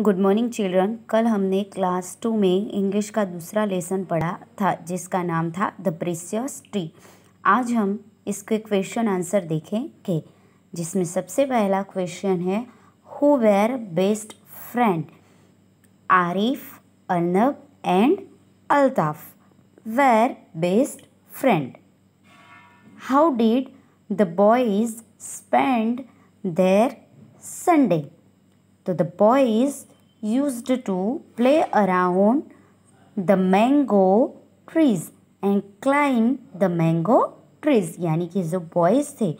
Good morning children. कल हमने class 2 में इंग्लिश का दूसरा लेसन पढ़ा था जिसका नाम था द प्रीशियस ट्री। आज हम इसके क्वेश्चन आंसर देखेंगे, जिसमें सबसे पहला क्वेश्चन है who were best friend. Arif, Arnab and Altaf were best friend. How did the boys spend their Sunday. तो the boys used to play around the mango trees and climb the mango trees। यानी कि जो boys थे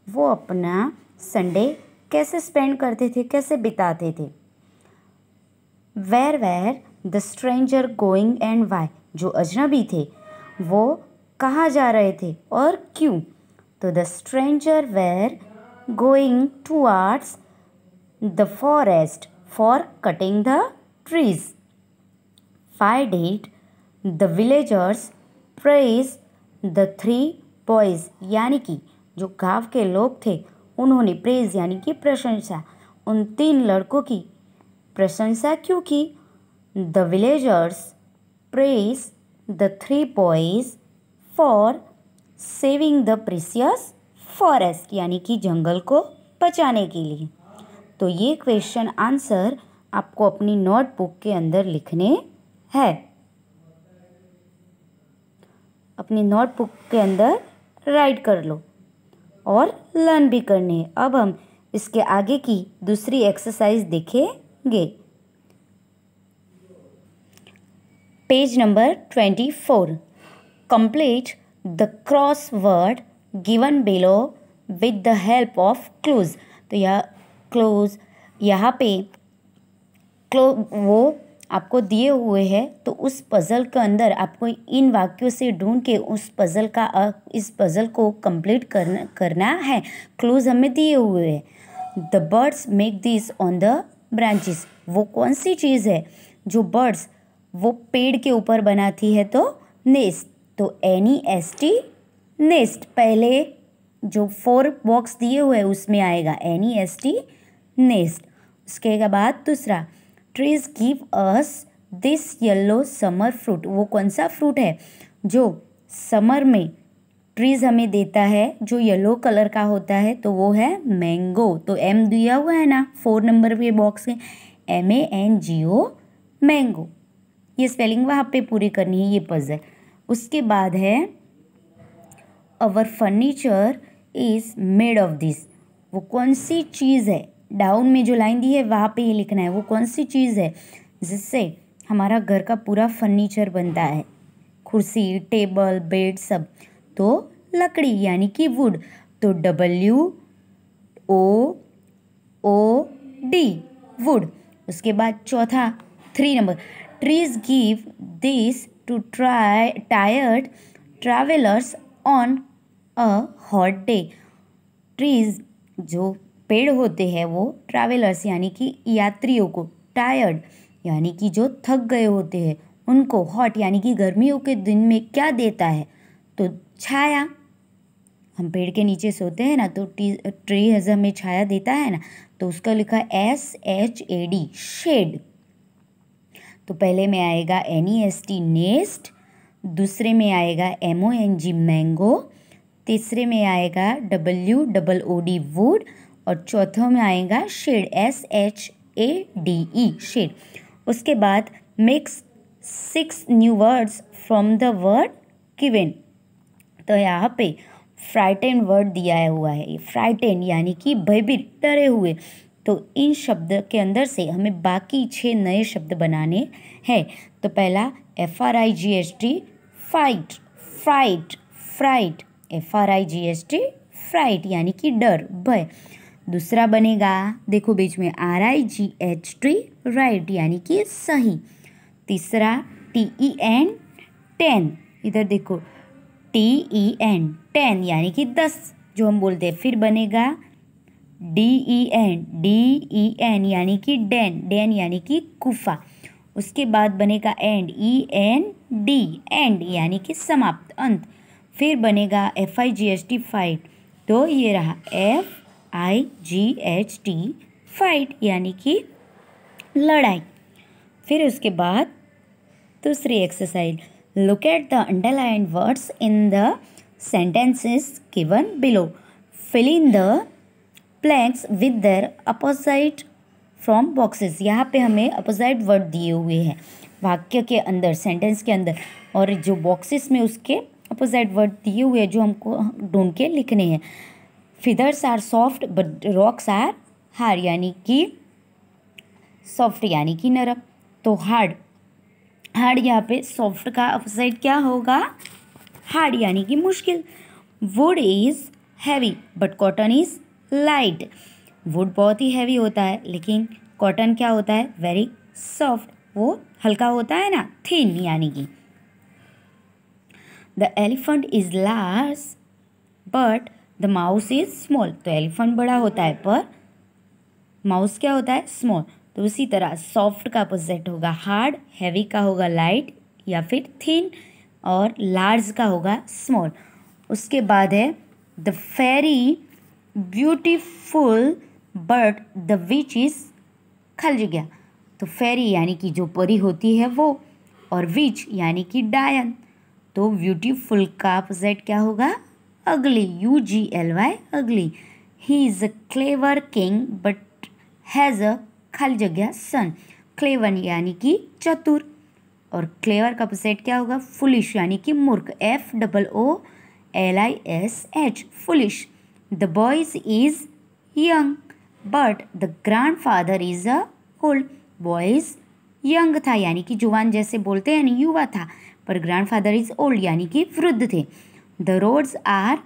वो अपना Sunday कैसे spend करते थे, कैसे बिताते थे। Were the stranger going and why. जो अजनबी थे वो कहाँ जा रहे थे और क्यों। तो the stranger were going towards the forest for cutting the trees। Why did the villagers praise the three boys। यानी कि जो गांव के लोग थे उन्होंने प्रेज यानी कि प्रशंसा उन 3 लड़कों की प्रशंसा क्यों की। The villagers praise the 3 boys for saving the precious forest। यानी कि जंगल को बचाने के लिए। तो ये क्वेश्चन आंसर आपको अपनी नोटबुक के अंदर लिखने हैं। अपनी नोटबुक के अंदर राइट कर लो और लर्न भी करने हैं। अब हम इसके आगे की दूसरी एक्सरसाइज देखेंगे। Page number 24। Complete the crossword given below with the help of clues. तो यह क्लोज यहाँ पे वो आपको दिए हुए हैं, तो उस पज़ल के अंदर आपको इन वाक्यों से ढूंढ के इस पज़ल को कंप्लीट करना है। क्लूज हमें दिए हुए हैं। The birds make this on the branches. वो कौन सी चीज़ है जो बर्ड्स वो पेड़ के ऊपर बनाती है। तो नेस्ट। तो NEST नेस्ट। पहले जो 4 बॉक्स दिए हुए हैं उसमें आएगा NEST नेस्ट। उसके बाद दूसरा trees give us this yellow summer fruit. वो कौन सा फ्रूट है जो समर में ट्रीज हमें देता है, जो येलो कलर का होता है। तो वो है मैंगो। तो M दिया हुआ है ना 4 नंबर के बॉक्स में, MANGO मैंगो। ये स्पेलिंग वहाँ पे पूरी करनी है ये पजल। उसके बाद है our furniture is made of this. वो कौन सी चीज़ है, डाउन में जो लाइन दी है वहाँ पे ये लिखना है। वो कौन सी चीज़ है जिससे हमारा घर का पूरा फर्नीचर बनता है, कुर्सी, टेबल, बेड सब। तो लकड़ी यानी कि वुड। तो WOOD वुड। उसके बाद चौथा 3 number trees give this to tired travellers on a hot day. Trees जो पेड़ होते हैं वो ट्रैवलर्स यानी कि यात्रियों को, टायर्ड यानी कि जो थक गए होते हैं उनको, हॉट यानी कि गर्मियों के दिन में क्या देता है। तो छाया। हम पेड़ के नीचे सोते हैं ना, तो ट्री हमें छाया देता है ना, तो उसका लिखा SHAD शेड। तो पहले में आएगा NEST नेस्ट, दूसरे में आएगा MONG मैंगो, तीसरे में आएगा WOOD वुड और चौथों में आएगा शेड SHADE शेड। उसके बाद mix 6 new words from the word given. तो यहाँ पे फ्राइटेन वर्ड दिया हुआ है। फ्राइटेन यानी कि भयभीत, डरे हुए। तो इन शब्द के अंदर से हमें बाकी 6 नए शब्द बनाने हैं। तो पहला FRIGHT fight, fright, fright, FRIGHT fright यानी कि डर, भय। दूसरा बनेगा, देखो बीच में RIGHT राइट यानी कि सही। तीसरा TEN टेन, इधर देखो TEN 10 यानी कि 10 जो हम बोलते हैं। फिर बनेगा DEN यानी कि डेन यानी कि गुफा। उसके बाद बनेगा END एंड यानी कि समाप्त, अंत। फिर बनेगा FIGHT फाइट। तो ये रहा FIGHT फाइट यानी कि लड़ाई। फिर उसके बाद दूसरी exercise, look at the underlined words in the sentences given below, fill in the blanks with their opposite from boxes. यहाँ पे हमें अपोजिट वर्ड दिए हुए हैं वाक्य के अंदर, सेंटेंस के अंदर, और जो बॉक्सेस में उसके अपोजिट वर्ड दिए हुए हैं जो हमको ढूंढ के लिखने हैं। Feathers are soft but rocks are hard, यानी कि सॉफ्ट यानी कि नरम, तो हार्ड, हार्ड यहाँ पे सॉफ्ट का अपोजिट क्या होगा, हार्ड यानी कि मुश्किल। Would is heavy but cotton is light, would बहुत ही हैवी होता है लेकिन कॉटन क्या होता है, वेरी सॉफ्ट, वो हल्का होता है ना, थिन यानी कि। The elephant is large but the mouse is small, तो एलिफेंट बड़ा होता है पर माउस क्या होता है, स्मॉल। तो उसी तरह सॉफ्ट का अपोजिट होगा हार्ड, हैवी का होगा लाइट या फिर थिन, और लार्ज का होगा स्मॉल। उसके बाद है the fairy beautiful but the witch is खाली जगह, तो फेरी यानी कि जो परी होती है वो, और विच यानी कि डायन, तो ब्यूटीफुल का अपोजिट क्या होगा, अगली, UGLY अगली। He is a clever king but has a खाली जगह सन, क्लेवर यानी कि चतुर, और क्लेवर का अपोजिट क्या होगा, फुलिश यानी कि मूर्ख, FOOLISH foolish. The boys is young but the grandfather is a old, boys young था यानी कि जुवान जैसे बोलते हैं, यानी युवा था, पर ग्रैंडफादर इज ओल्ड यानी कि वृद्ध थे। The roads are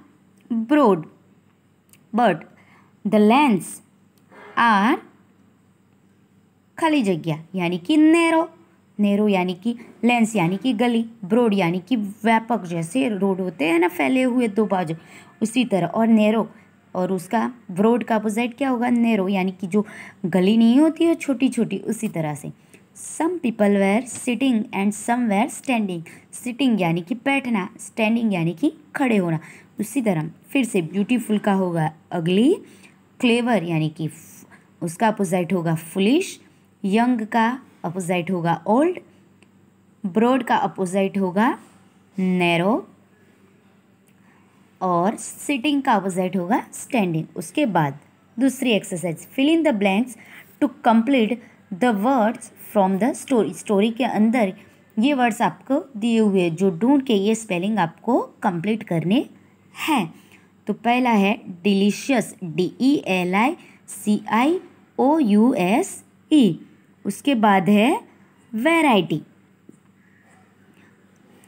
broad but the lanes are खाली जगह यानी कि नैरो, नैरो यानी कि लेंस यानी कि गली, ब्रॉड यानी कि व्यापक, जैसे रोड होते हैं ना फैले हुए दो बाजू, उसी तरह, और नैरो, और उसका ब्रॉड का अपोजिट क्या होगा, नैरो यानी कि जो गली नहीं होती है छोटी छोटी, उसी तरह से। Some people were sitting and some were standing, sitting यानी कि बैठना, स्टैंडिंग यानी कि खड़े होना, उसी तरह। फिर से ब्यूटीफुल का होगा अगली, क्लेवर यानी कि उसका अपोजिट होगा फुलिश, यंग का अपोजिट होगा ओल्ड, ब्रॉड का अपोजिट होगा नैरो, और सिटिंग का अपोजिट होगा स्टैंडिंग। उसके बाद दूसरी exercise, fill in the blanks to complete the words from the story, story के अंदर ये वर्ड्स आपको दिए हुए जो ढूंढ के ये स्पेलिंग आपको कंप्लीट करने हैं। तो पहला है डिलीशियस, DELICIOUSE, उसके बाद है वैरायटी,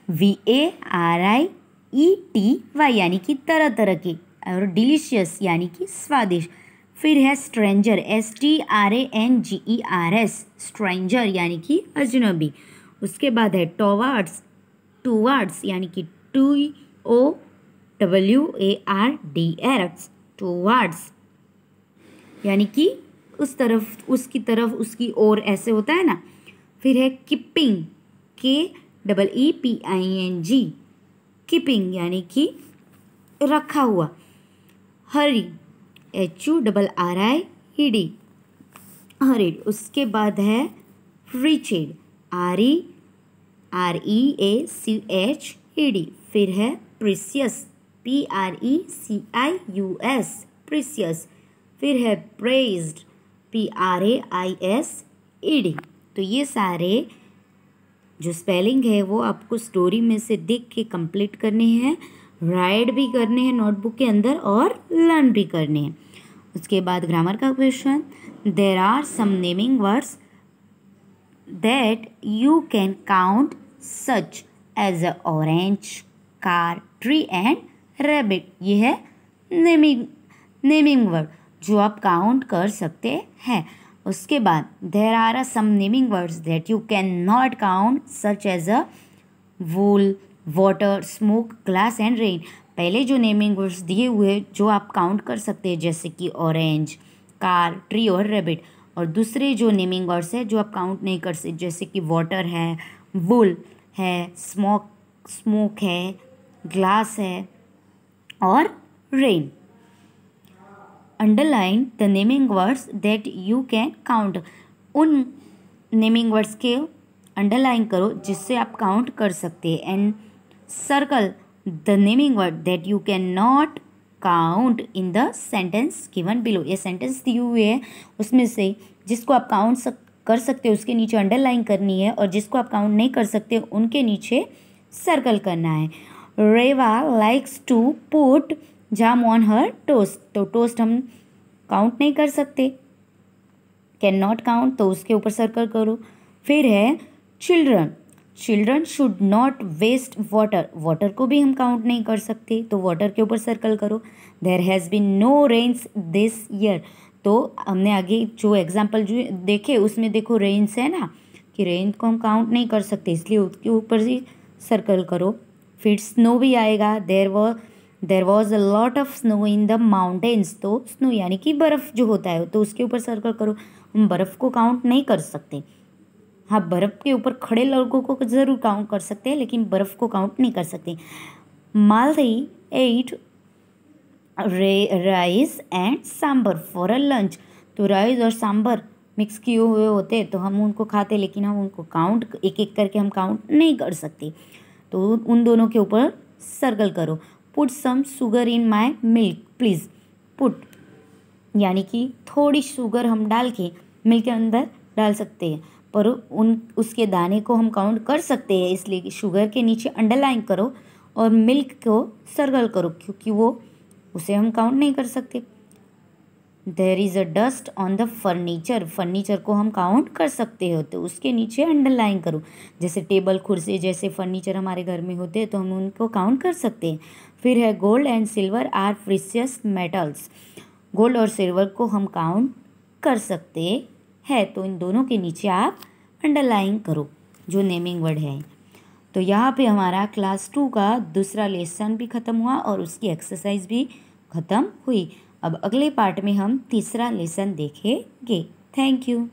VARIETY यानी कि तरह तरह की, और डिलीशियस यानी कि स्वादिष्ट। फिर है स्ट्रेंजर, STRANGERS, स्ट्रेंजर यानी कि अजनबी। उसके बाद है टॉवर्ड्स, टूवर्ड्स यानी कि TOWARDS, टूवर्ड्स यानी कि उस तरफ, उसकी तरफ, उसकी ओर, ऐसे होता है ना। फिर है कीपिंग, KEEPING, कीपिंग यानी कि रखा हुआ। हरी, HURRIED, हरीड। उसके बाद है रिचेड, REACHED। फिर है प्रीसियस, PRECIUS, प्रीसियस। फिर है प्रेज्ड, PRAISED। तो ये सारे जो स्पेलिंग है वो आपको स्टोरी में से देख के कंप्लीट करने हैं, राइट भी करने हैं नोटबुक के अंदर, और लर्न भी करने हैं। उसके बाद ग्रामर का question, there are some naming words that you can count such as a orange, car, tree and rabbit. ये है नेमिंग वर्ड जो आप काउंट कर सकते हैं। उसके बाद there are some naming words that you can not count such as a wool, water, smoke, glass and rain. पहले जो नेमिंग वर्ड्स दिए हुए जो आप काउंट कर सकते हैं, जैसे कि ऑरेंज, कार, ट्री और रैबिट, और दूसरे जो नेमिंग वर्ड्स है जो आप काउंट नहीं कर सकते, जैसे कि वाटर है, वूल है, स्मोक है, ग्लास है और rain. Underline the naming words that you can count. उन नेमिंग वर्ड्स के अंडरलाइन करो जिससे आप काउंट कर सकते हैं and circle the naming word that you can not count in the sentence given below. ये सेंटेंस दी हुई है उसमें से जिसको आप काउंट कर सकते हो उसके नीचे अंडरलाइन करनी है और जिसको आप काउंट नहीं कर सकते उनके नीचे सर्कल करना है। Reva likes to put jam on her toast, तो टोस्ट हम काउंट नहीं कर सकते, कैन नॉट काउंट, तो उसके ऊपर सर्कल करो। फिर है children, children should not waste water, water को भी हम काउंट नहीं कर सकते तो वाटर के ऊपर सर्कल करो। There has been no rains this year, तो हमने आगे जो एग्जाम्पल जो देखे उसमें देखो रेन्स है ना, कि रेन को हम काउंट नहीं कर सकते इसलिए उसके ऊपर ही सर्कल करो। फिर स्नो भी आएगा, there was a lot of snow in the mountains, तो स्नो यानी कि बर्फ़ जो होता है तो उसके ऊपर सर्कल करो। हम बर्फ़ को काउंट नहीं कर सकते, हाँ बर्फ़ के ऊपर खड़े लोगों को ज़रूर काउंट कर सकते हैं लेकिन बर्फ़ को काउंट नहीं कर सकते। Malati ate rice and sambar for a lunch, तो राइस और सांबर मिक्स किए हुए होते तो हम उनको खाते लेकिन हम उनको काउंट एक एक करके हम काउंट नहीं कर सकते, तो उन दोनों के ऊपर सर्कल करो। Put some sugar in my milk please, put यानी कि थोड़ी शुगर हम डाल के मिल्क के अंदर डाल सकते हैं पर उसके दाने को हम काउंट कर सकते हैं इसलिए कि शुगर के नीचे अंडरलाइन करो और मिल्क को सर्कल करो क्योंकि वो उसे हम काउंट नहीं कर सकते। There is a dust on the furniture, furniture को हम काउंट कर सकते हो तो उसके नीचे अंडरलाइन करो। जैसे टेबल कुर्सी जैसे फर्नीचर हमारे घर में होते हैं तो हम उनको काउंट कर सकते हैं। फिर है gold and silver are precious metals, gold और सिल्वर को हम काउंट कर सकते हैं तो इन दोनों के नीचे आप अंडरलाइन करो जो नेमिंग वर्ड है। तो यहाँ पे हमारा क्लास 2 का दूसरा लेसन भी ख़त्म हुआ और उसकी एक्सरसाइज भी ख़त्म हुई। अब अगले पार्ट में हम तीसरा लेसन देखेंगे। Thank you.